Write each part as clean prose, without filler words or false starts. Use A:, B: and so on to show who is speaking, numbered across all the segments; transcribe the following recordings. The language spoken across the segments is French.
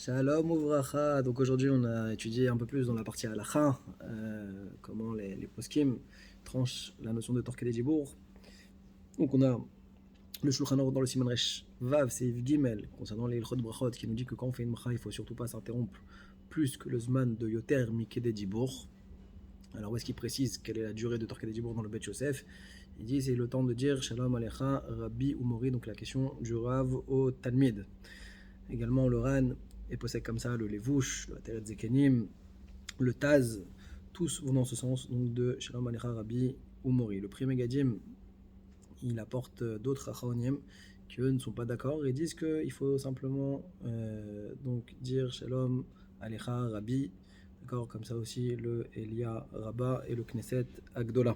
A: Shalom Uvracha. Donc aujourd'hui, on a étudié un peu plus dans la partie halakha, comment les poskim tranchent la notion de torqué des dibour. Donc on a le Shulchan Aruch dans le Siman Resh Vav, Seif Gimel, concernant les Ilchot Brachot, qui nous dit que quand on fait une bracha, il ne faut surtout pas s'interrompre plus que le Zman de Yoter Mikede Dibour. Alors où est-ce qu'il précise quelle est la durée de torqué des dibour dans le Bet Yosef? Il dit c'est le temps de dire Shalom Alecha Rabbi ou Mori, donc la question du Rav au Talmid. Également le Ran est possède comme ça, le Levouche, le Ateret Zekenim, le Taz, tous vont dans ce sens, donc de Shalom Alecha Rabbi ou Mori. Le Pri Megadim, il apporte d'autres Acharonim qui eux ne sont pas d'accord et disent qu'il faut simplement donc dire Shalom Alecha Rabbi, d'accord, comme ça aussi le Elia Rabba et le Knesset Agdola.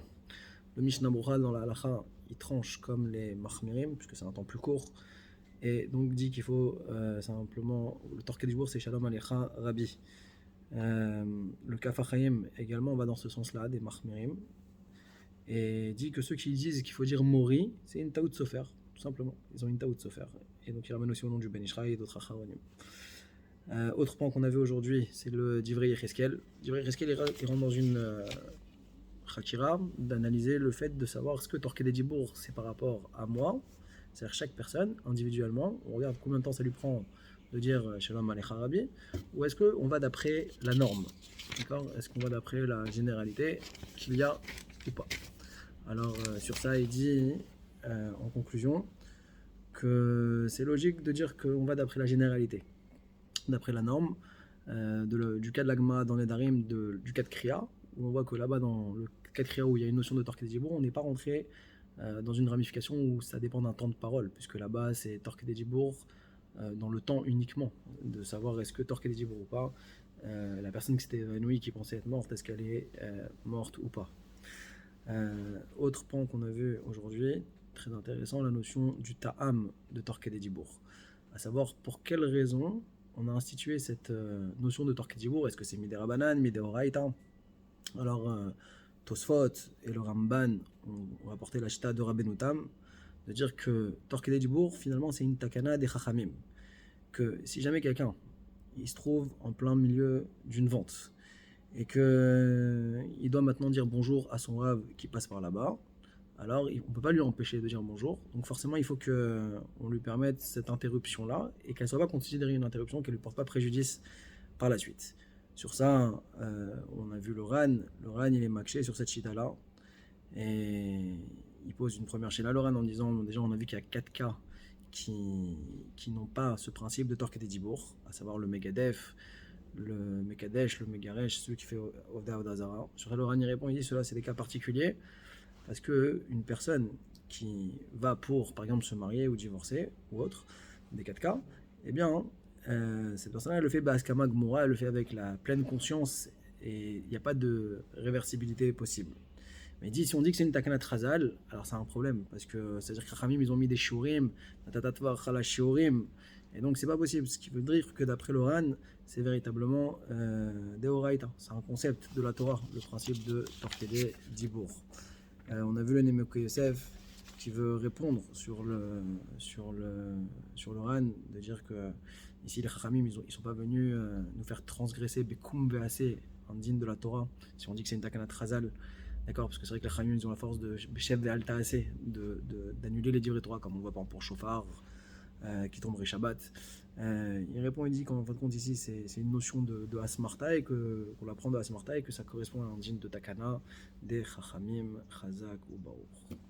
A: Le Mishnah Berurah dans la Halacha, il tranche comme les Machmirim, puisque c'est un temps plus court, et donc dit qu'il faut simplement, le torqué du jour c'est Shalom Alecha Rabbi. Le Kaf HaChaim également va dans ce sens-là, des Machmirim, et dit que ceux qui disent qu'il faut dire Mori, c'est une Taout Sofer, tout simplement. Ils ont une Taout Sofer, et donc ils ramènent aussi au nom du Ben Ishraï et d'autres Acharonim. Autre point qu'on a vu aujourd'hui, c'est le Divrei Yecheskel. Divrei Yecheskel, il rentre dans une Chakira, d'analyser le fait de savoir ce que Torqué des Dibour c'est par rapport à moi, c'est-à-dire chaque personne individuellement. On regarde combien de temps ça lui prend de dire Shalom Alecha Rabbi, ou est-ce qu'on va d'après la norme, d'accord? Est-ce qu'on va d'après la généralité qu'il y a ou pas? Alors sur ça, il dit en conclusion que c'est logique de dire qu'on va d'après la généralité, d'après la norme, du cas de l'Agma dans les Darim, du cas de Kriya, où on voit que là-bas dans le cas de Kriya où il y a une notion de Torqué des Dibour, on n'est pas rentré dans une ramification où ça dépend d'un temps de parole, puisque là-bas c'est Torqué des Dibour dans le temps uniquement, de savoir est-ce que Torqué des Dibour ou pas, la personne qui s'était évanouie, qui pensait être morte, est-ce qu'elle est morte ou pas. Autre point qu'on a vu aujourd'hui, très intéressant, la notion du ta'am de Torqué des Dibour, à savoir pour quelle raison on a institué cette notion de Torqué des Dibour. Est-ce que c'est Midera Banan, Midera Oraita? Alors Tosfot et le Ramban ont rapporté la Shita de Rabbeinu Tam, de dire que Torqué des Dibour, finalement, c'est une takana des Chachamim. Que si jamais quelqu'un il se trouve en plein milieu d'une vente et qu'il doit maintenant dire bonjour à son Rav qui passe par là-bas, alors on ne peut pas lui empêcher de dire bonjour. Donc forcément, il faut qu'on lui permette cette interruption-là et qu'elle ne soit pas considérée une interruption, qu'elle ne lui porte pas préjudice par la suite. Sur ça, on a vu le Ran. Le Ran, il est maxé sur cette chita-là. Et il pose une première chita, le Ran, en disant, déjà, on a vu qu'il y a 4 cas qui n'ont pas ce principe de Torqué des Dibour, à savoir le Megadef, le Mekadesh, le Megaresh, celui qui fait Ovda Odazara. Sur ça, le Ran, il répond, il dit, cela, c'est des cas particuliers, parce qu'une personne qui va pour, par exemple, se marier ou divorcer, ou autre, des 4 cas, eh bien, cette personne-là, elle le fait Baskama Gmora, elle le fait avec la pleine conscience et il n'y a pas de réversibilité possible. Mais si on dit que c'est une takana trazal, alors c'est un problème, parce que c'est-à-dire que Khamim, ils ont mis des shiurim, tatatva chala shiurim, et donc c'est pas possible. Ce qui veut dire que d'après l'Oran, c'est véritablement Deoraita, c'est un concept de la Torah, le principe de Torquédé Dibour. On a vu le Nemeko Yosef qui veut répondre sur le Ran, de dire que ici les Chachamim ils sont pas venus nous faire transgresser Bekum Vease, un digne de la Torah, si on dit que c'est une takana trazal, d'accord, parce que c'est vrai que les Chachamim ils ont la force de Beshev Ve'al Ta'ase, d'annuler les divrei Torah, comme on voit par exemple pour Shofar, qui tomberait Shabbat. Il répond, il dit qu'en fin de compte ici c'est une notion de Asmarta et qu'on l'apprend de Asmarta et que ça correspond à un digne de Takana des Chachamim, Chazak ou Baruch.